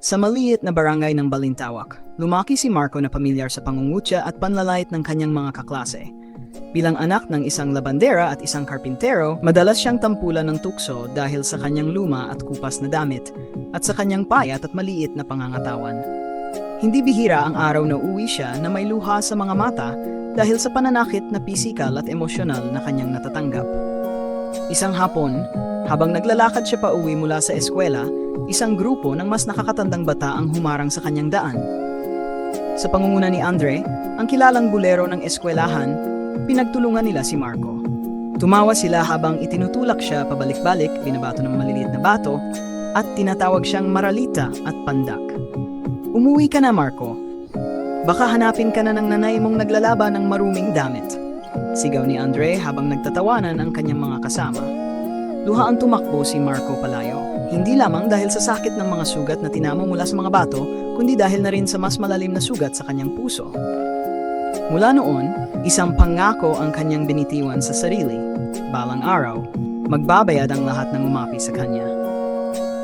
Sa maliit na barangay ng Balintawak, lumaki si Marco na pamilyar sa pangungutya at panlalait ng kanyang mga kaklase. Bilang anak ng isang labandera at isang karpintero, madalas siyang tampulan ng tukso dahil sa kanyang luma at kupas na damit at sa kanyang payat at maliit na pangangatawan. Hindi bihira ang araw na uwi siya na may luha sa mga mata dahil sa pananakit na pisikal at emosyonal na kanyang natatanggap. Isang hapon, habang naglalakad siya pa uwi mula sa eskwela, isang grupo ng mas nakakatandang bata ang humarang sa kanyang daan. Sa pangunguna ni Andre, ang kilalang bulero ng eskwelahan, pinagtulungan nila si Marco. Tumawa sila habang itinutulak siya pabalik-balik, binabato ng maliliit na bato, at tinatawag siyang Maralita at Pandak. Umuwi ka na, Marco. Baka hanapin ka na ng nanay mong naglalaba ng maruming damit. Sigaw ni Andre habang nagtatawanan ang kanyang mga kasama. Luha ang tumakbo si Marco palayo. Hindi lamang dahil sa sakit ng mga sugat na tinamo mula sa mga bato, kundi dahil na rin sa mas malalim na sugat sa kanyang puso. Mula noon, isang pangako ang kanyang binitiwan sa sarili. Balang araw, magbabayad ang lahat ng umapi sa kanya.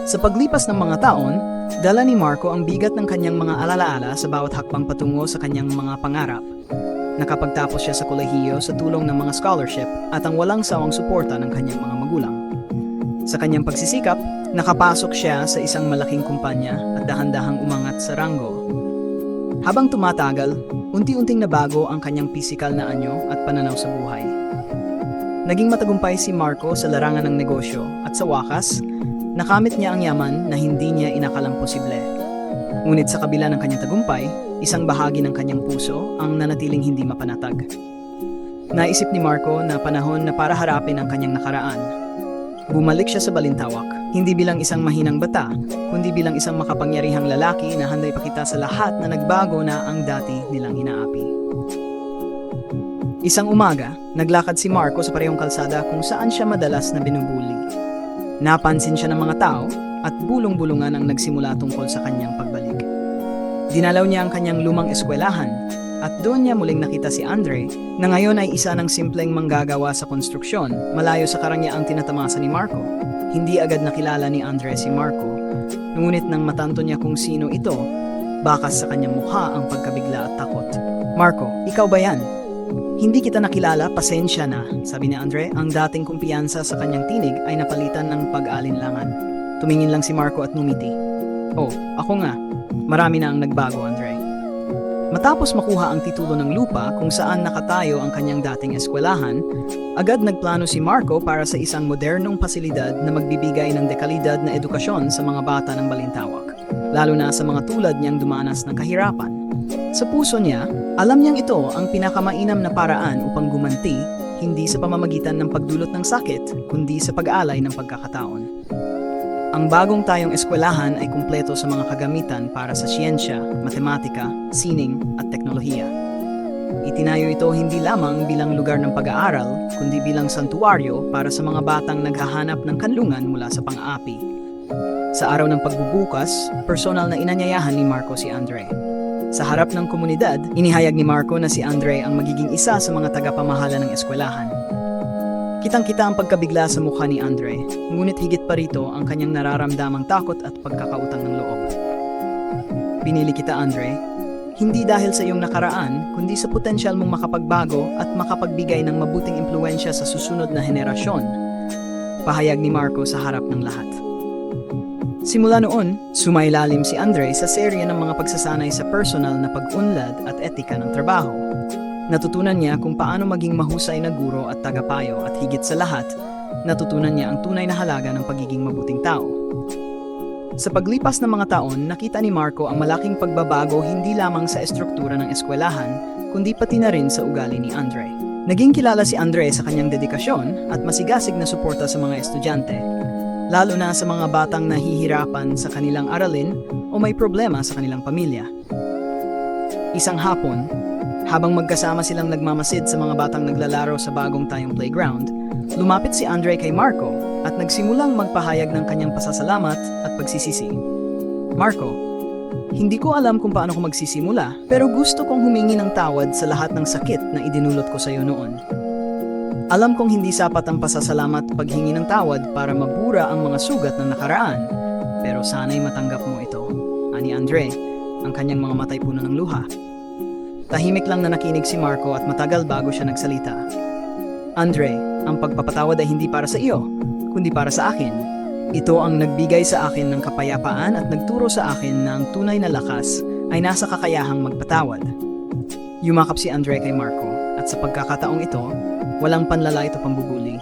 Sa paglipas ng mga taon, dala ni Marco ang bigat ng kanyang mga alaala sa bawat hakbang patungo sa kanyang mga pangarap. Nakapagtapos siya sa kolehiyo sa tulong ng mga scholarship at ang walang sawang suporta ng kanyang mga magulang. Sa kanyang pagsisikap, nakapasok siya sa isang malaking kumpanya at dahan-dahang umangat sa ranggo. Habang tumatagal, unti-unting nabago ang kanyang pisikal na anyo at pananaw sa buhay. Naging matagumpay si Marco sa larangan ng negosyo at sa wakas, nakamit niya ang yaman na hindi niya inakalang posible. Ngunit sa kabila ng kanyang tagumpay, isang bahagi ng kanyang puso ang nanatiling hindi mapanatag. Naisip ni Marco na panahon na para harapin ang kanyang nakaraan. Bumalik siya sa Balintawak, hindi bilang isang mahinang bata, kundi bilang isang makapangyarihang lalaki na handang ipakita sa lahat na nagbago na ang dati nilang inaapi. Isang umaga, naglakad si Marco sa parehong kalsada kung saan siya madalas na binubuli. Napansin siya ng mga tao at bulong-bulungan ang nagsimula tungkol sa kanyang pagbalik. Dinalaw niya ang kanyang lumang eskwelahan at doon niya muling nakita si Andre na ngayon ay isa ng simpleng manggagawa sa konstruksyon, malayo sa karangyang tinatamasa ni Marco. Hindi agad nakilala ni Andre si Marco, ngunit nang matanto niya kung sino ito, bakas sa kanyang mukha ang pagkabigla at takot. Marco, ikaw ba yan? Hindi kita nakilala, pasensya na, sabi ni Andre. Ang dating kumpiyansa sa kanyang tinig ay napalitan ng pag-alinlangan. Tumingin lang si Marco at numiti. Oh, ako nga. Marami na ang nagbago, Andre. Matapos makuha ang titulo ng lupa kung saan nakatayo ang kanyang dating eskwelahan, agad nagplano si Marco para sa isang modernong pasilidad na magbibigay ng dekalidad na edukasyon sa mga bata ng Balintawak, lalo na sa mga tulad niyang dumanas ng kahirapan. Sa puso niya, alam niyang ito ang pinakamainam na paraan upang gumanti, hindi sa pamamagitan ng pagdulot ng sakit, kundi sa pag-alay ng pagkakataon. Ang bagong tayong eskwelahan ay kumpleto sa mga kagamitan para sa siyensya, matematika, sining at teknolohiya. Itinayo ito hindi lamang bilang lugar ng pag-aaral, kundi bilang santuwaryo para sa mga batang naghahanap ng kanlungan mula sa pang-aapi. Sa araw ng pagbubukas, personal na inanyayahan ni Marco si Andre. Sa harap ng komunidad, inihayag ni Marco na si Andre ang magiging isa sa mga tagapamahala ng eskwelahan. Kitang-kita ang pagkabigla sa mukha ni Andre, ngunit higit pa rito ang kanyang nararamdamang takot at pagkakautang ng loob. Pinili kita, Andre, hindi dahil sa iyong nakaraan, kundi sa potensyal mong makapagbago at makapagbigay ng mabuting impluensya sa susunod na henerasyon, pahayag ni Marco sa harap ng lahat. Simula noon, sumailalim si Andre sa serye ng mga pagsasanay sa personal na pag-unlad at etika ng trabaho. Natutunan niya kung paano maging mahusay na guro at tagapayo at higit sa lahat, natutunan niya ang tunay na halaga ng pagiging mabuting tao. Sa paglipas ng mga taon, nakita ni Marco ang malaking pagbabago hindi lamang sa estruktura ng eskwelahan, kundi pati na rin sa ugali ni Andre. Naging kilala si Andre sa kanyang dedikasyon at masigasig na suporta sa mga estudyante, lalo na sa mga batang nahihirapan sa kanilang aralin o may problema sa kanilang pamilya. Isang hapon, habang magkasama silang nagmamasid sa mga batang naglalaro sa bagong tayong playground, lumapit si Andre kay Marco at nagsimulang magpahayag ng kanyang pasasalamat at pagsisisi. Marco, hindi ko alam kung paano ko magsisimula, pero gusto kong humingi ng tawad sa lahat ng sakit na idinulot ko sa iyo noon. Alam kong hindi sapat ang pasasalamat paghingi ng tawad para mabura ang mga sugat ng nakaraan, pero sana'y matanggap mo ito, ni Andre, ang kanyang mga matay puno ng luha. Tahimik lang na nakinig si Marco at matagal bago siya nagsalita. Andre, ang pagpapatawad ay hindi para sa iyo, kundi para sa akin. Ito ang nagbigay sa akin ng kapayapaan at nagturo sa akin na ang tunay na lakas ay nasa kakayahang magpatawad. Yumakap si Andre kay Marco at sa pagkakataong ito, walang panlala ito pambubuli,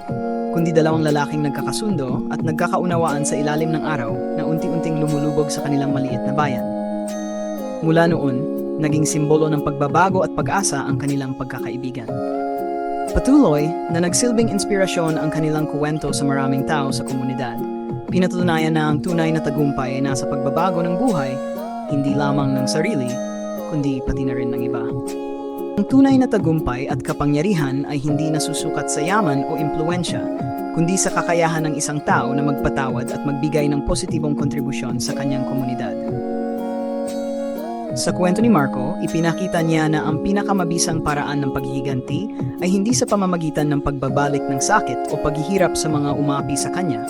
kundi dalawang lalaking nagkakasundo at nagkakaunawaan sa ilalim ng araw na unti-unting lumulubog sa kanilang maliit na bayan. Mula noon, naging simbolo ng pagbabago at pag-asa ang kanilang pagkakaibigan. Patuloy na nagsilbing inspirasyon ang kanilang kwento sa maraming tao sa komunidad. Pinatunayan na ang tunay na tagumpay ay nasa pagbabago ng buhay, hindi lamang ng sarili, kundi pati na rin ng iba. Ang tunay na tagumpay at kapangyarihan ay hindi nasusukat sa yaman o impluensya, kundi sa kakayahan ng isang tao na magpatawad at magbigay ng positibong kontribusyon sa kanyang komunidad. Sa kwento ni Marco, ipinakita niya na ang pinakamabisang paraan ng paghihiganti ay hindi sa pamamagitan ng pagbabalik ng sakit o paghihirap sa mga umapi sa kanya,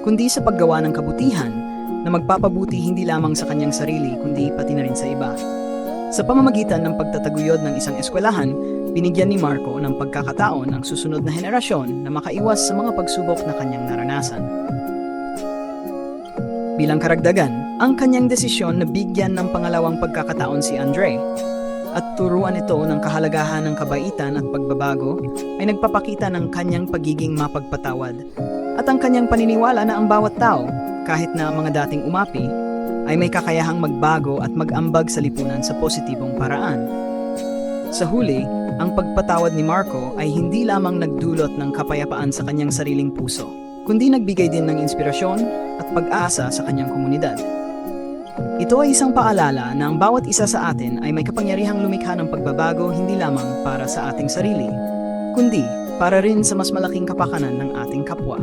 kundi sa paggawa ng kabutihan na magpapabuti hindi lamang sa kanyang sarili kundi pati na rin sa iba. Sa pamamagitan ng pagtataguyod ng isang eskwelahan, binigyan ni Marco ng pagkakataon ang susunod na henerasyon na makaiwas sa mga pagsubok na kanyang naranasan. Bilang karagdagan, ang kanyang desisyon na bigyan ng pangalawang pagkakataon si Andre at turuan ito ng kahalagahan ng kabaitan at pagbabago ay nagpapakita ng kanyang pagiging mapagpatawad at ang kanyang paniniwala na ang bawat tao, kahit na mga dating umapi, ay may kakayahang magbago at mag-ambag sa lipunan sa positibong paraan. Sa huli, ang pagpatawad ni Marco ay hindi lamang nagdulot ng kapayapaan sa kanyang sariling puso, kundi nagbigay din ng inspirasyon at pag-asa sa kanyang komunidad. Ito ay isang paalala na ang bawat isa sa atin ay may kapangyarihang lumikha ng pagbabago hindi lamang para sa ating sarili, kundi para rin sa mas malaking kapakanan ng ating kapwa.